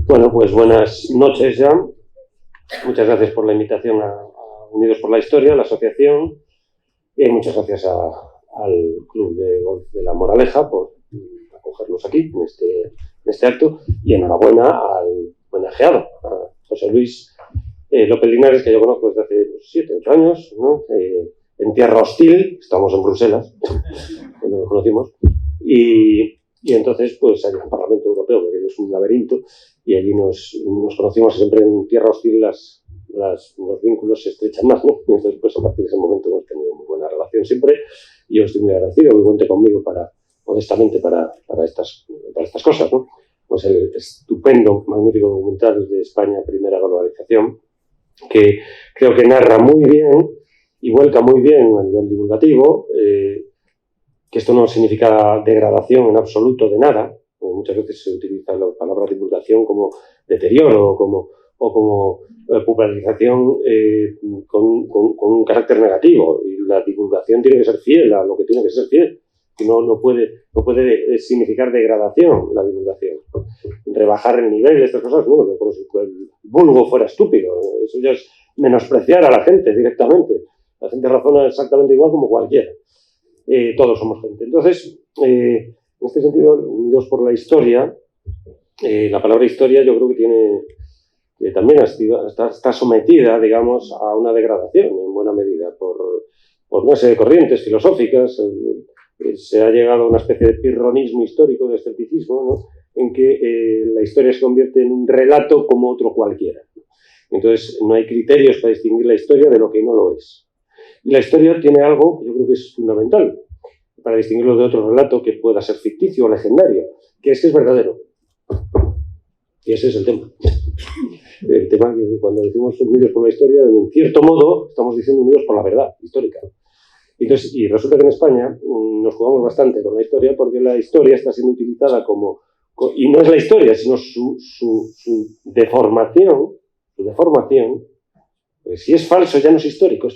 Bueno, pues buenas noches ya. Muchas gracias por la invitación a Unidos por la Historia, la asociación, y muchas gracias al Club de Golf de La Moraleja por acogernos aquí en este acto, y enhorabuena al homenajeado, a José Luis López Linares, que yo conozco desde hace 7 o 8 años, ¿no? En tierra hostil, estamos en Bruselas, cuando nos conocimos, y entonces pues hay un Parlamento Europeo, que es un laberinto, y allí nos conocimos. Siempre en tierra hostil los vínculos se estrechan más, ¿no? Entonces pues a partir de ese momento hemos tenido muy buena relación siempre, y yo estoy muy agradecido, muy cuente conmigo modestamente para estas cosas, ¿no? Pues el estupendo, magnífico documental de España, Primera Globalización, que creo que narra muy bien y vuelca muy bien a nivel divulgativo, que esto no significa degradación en absoluto de nada. Muchas veces se utiliza la palabra divulgación como deterioro o como popularización con un carácter negativo, y la divulgación tiene que ser fiel a lo que tiene que ser fiel. No puede significar degradación la divulgación, rebajar el nivel, estas cosas, no, como si el vulgo fuera estúpido. Eso ya es menospreciar a la gente directamente. La gente razona exactamente igual como cualquiera. Todos somos gente. Entonces, en este sentido, Unidos por la Historia, la palabra historia yo creo que también está sometida, digamos, a una degradación en buena medida por una serie de corrientes filosóficas. Se ha llegado a una especie de pirronismo histórico, de escepticismo, ¿no? En que la historia se convierte en un relato como otro cualquiera. Entonces, no hay criterios para distinguir la historia de lo que no lo es. Y la historia tiene algo que yo creo que es fundamental para distinguirlo de otro relato que pueda ser ficticio o legendario, que es verdadero. Y ese es el tema. El tema que cuando decimos unidos por la historia, en cierto modo, estamos diciendo unidos por la verdad histórica. Entonces, y resulta que en España nos jugamos bastante con la historia, porque la historia está siendo utilizada y no es la historia, sino su deformación. Su deformación, pues si es falso ya no es histórico.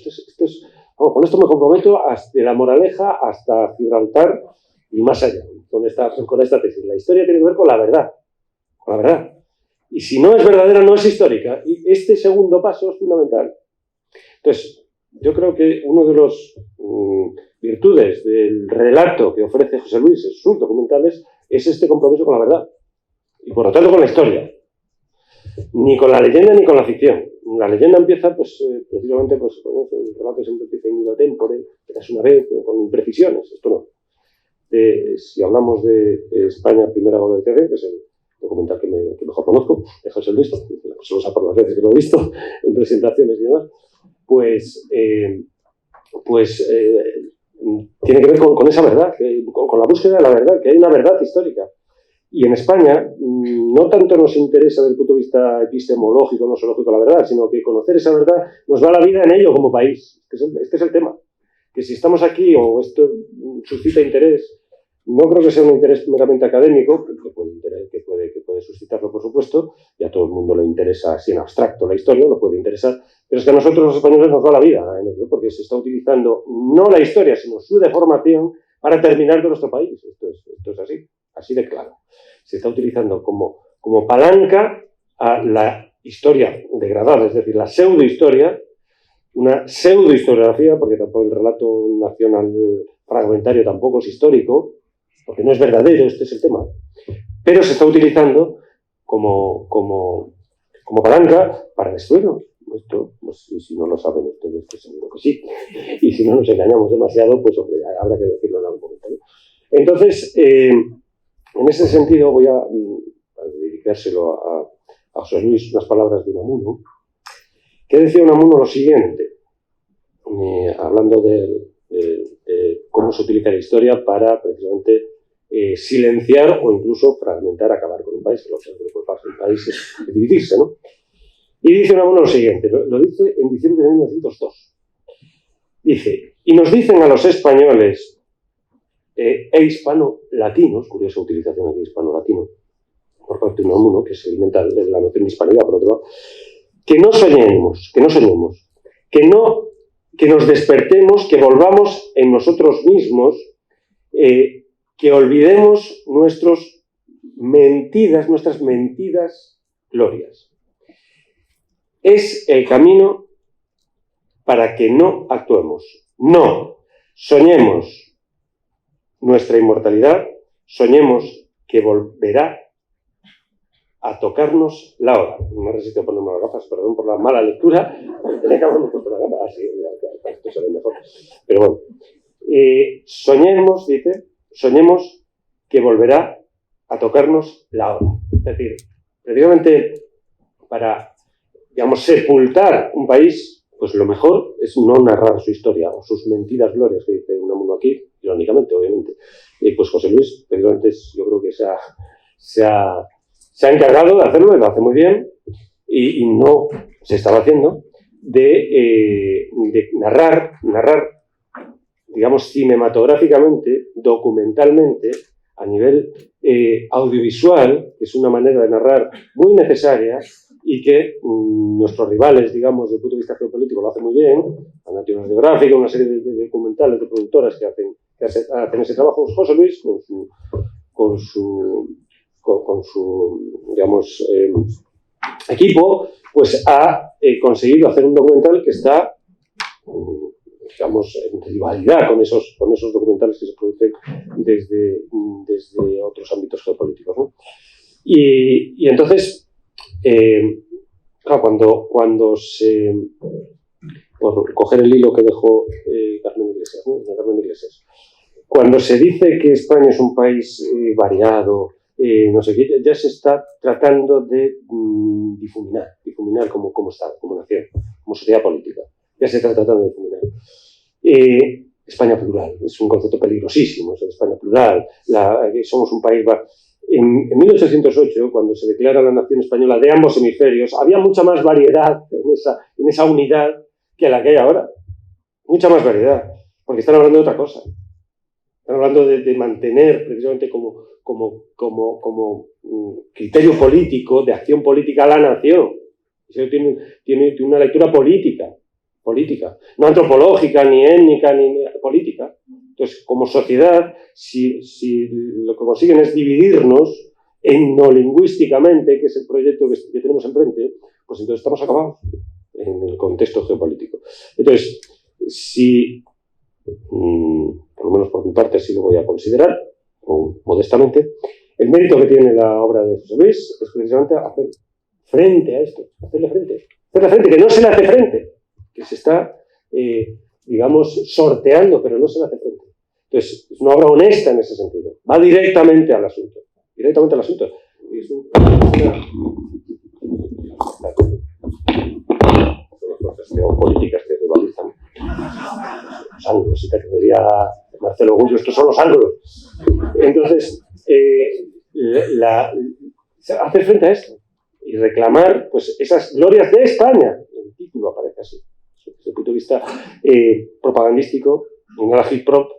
Con esto me comprometo de La Moraleja hasta Gibraltar y más allá, con esta tesis. La historia tiene que ver con la verdad. Con la verdad. Y si no es verdadera, no es histórica. Y este segundo paso es fundamental. Entonces, yo creo que una de las virtudes del relato que ofrece José Luis en sus documentales es este compromiso con la verdad. Y por lo tanto con la historia. Ni con la leyenda ni con la ficción. La leyenda empieza, precisamente, con eso. El relato siempre empieza in illo tempore, es una vez, con imprecisiones. Esto no. Si hablamos de España, Primera Globalización, que es el documental que mejor conozco, de José Luis, solo sé por las veces que lo he visto en presentaciones y demás, pues tiene que ver con esa verdad, con la búsqueda de la verdad, que hay una verdad histórica. Y en España no tanto nos interesa desde el punto de vista epistemológico, nosológico, la verdad, sino que conocer esa verdad nos da la vida en ello como país. Este es el tema. Que si estamos aquí o esto suscita interés, no creo que sea un interés meramente académico, que puede suscitarlo, por supuesto, y a todo el mundo le interesa así en abstracto la historia, lo puede interesar, pero es que a nosotros los españoles nos da la vida en ello, porque se está utilizando no la historia, sino su deformación para terminar de nuestro país. Esto es así de claro. Se está utilizando como palanca a la historia degradada, es decir, la pseudohistoria, una pseudohistoriografía, porque tampoco el relato nacional fragmentario tampoco es histórico, porque no es verdadero, este es el tema, pero se está utilizando como palanca para destruirnos. Esto, pues, si no lo saben ustedes, pues seguro que sí. Y si no nos engañamos demasiado, pues hombre, habrá que decirlo en algún momento, ¿no? Entonces, en ese sentido voy a dedicárselo a José Luis unas palabras de Unamuno, que decía Unamuno lo siguiente, hablando de cómo se utiliza la historia para precisamente silenciar o incluso fragmentar, acabar con un país, que lo que puede pasar en un país es dividirse, ¿no? Y dice Unamuno lo siguiente, lo dice en diciembre de 1902. Dice, y nos dicen a los españoles hispano-latinos, curiosa utilización aquí, hispano-latino, por parte de Unamuno, que se alimenta de la noción de hispanidad, por otro lado, que no soñemos, que nos despertemos, que volvamos en nosotros mismos, que olvidemos nuestras mentidas glorias. Es el camino para que no actuemos. No soñemos nuestra inmortalidad, soñemos que volverá a tocarnos la hora. No me resisto a ponerme las gafas, perdón por la mala lectura. Tenía que haberme puesto las gafas. Así, esto se ve mejor. Pero bueno. Soñemos, dice, soñemos que volverá a tocarnos la hora. Es decir, precisamente para, digamos, sepultar un país, pues lo mejor es no narrar su historia o sus mentiras glorias, que dice Unamuno aquí, irónicamente, obviamente. Pues José Luis, precisamente, yo creo que se ha encargado de hacerlo, y lo hace muy bien, y no se estaba haciendo, de narrar, digamos, cinematográficamente, documentalmente, a nivel audiovisual, que es una manera de narrar muy necesaria y que nuestros rivales, digamos, desde el punto de vista geopolítico lo hacen muy bien, la National Geographic, una serie de documentales, de productoras que hacen ese trabajo. José Luis, con su digamos, equipo, pues ha conseguido hacer un documental que está, digamos, en rivalidad con esos documentales que se producen desde otros ámbitos geopolíticos, ¿no? Y entonces, claro, cuando se, por coger el hilo que dejó Carmen Iglesias, ¿no? Carmen Iglesias, cuando se dice que España es un país variado, no sé qué, ya se está tratando de difuminar como Estado, como nación, como sociedad política. Ya se está tratando de difuminar. España plural, es un concepto peligrosísimo, eso de España plural. Somos un país... En 1808, cuando se declara la nación española de ambos hemisferios, había mucha más variedad en esa unidad que la que hay ahora. Mucha más variedad, porque están hablando de otra cosa. Están hablando de mantener precisamente como criterio político, de acción política a la nación. Eso tiene una lectura política, no antropológica, ni étnica, ni política. Entonces, como sociedad, si lo que consiguen es dividirnos etnolingüísticamente, que es el proyecto que tenemos enfrente, pues entonces estamos acabados en el contexto geopolítico. Entonces, si, por lo menos por mi parte, así lo voy a considerar, modestamente, el mérito que tiene la obra de José Luis es precisamente hacer frente a esto, hacerle frente, que no se le hace frente, que se está, digamos, sorteando, pero no se le hace frente. Entonces, es una obra honesta en ese sentido, va directamente al asunto. Es las fuerzas geopolíticas que rivalizan. Los ángulos, y te diría Marcelo Gullo, estos son los ángulos. Entonces, hacer frente a esto y reclamar, pues, esas glorias de España. El título aparece así. Desde el punto de vista propagandístico, en la agitprop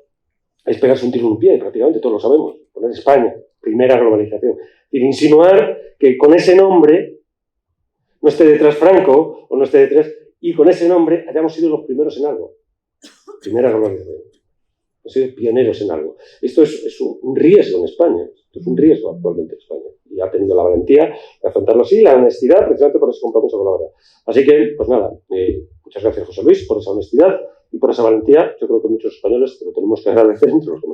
es pegarse un tiro en un pie, prácticamente todos lo sabemos. Poner España, primera globalización. Y insinuar que con ese nombre no esté detrás Franco, o no esté detrás, y con ese nombre hayamos sido los primeros en algo. Primera globalización. Hemos sido pioneros en algo. Esto es un riesgo en España. Esto es un riesgo actualmente en España. Y ha tenido la valentía de afrontarlo así, la honestidad, precisamente por ese compromiso con la verdad. Así que, pues nada, muchas gracias, José Luis, por esa honestidad y por esa valentía. Yo creo que muchos españoles te lo tenemos que agradecer, entre los que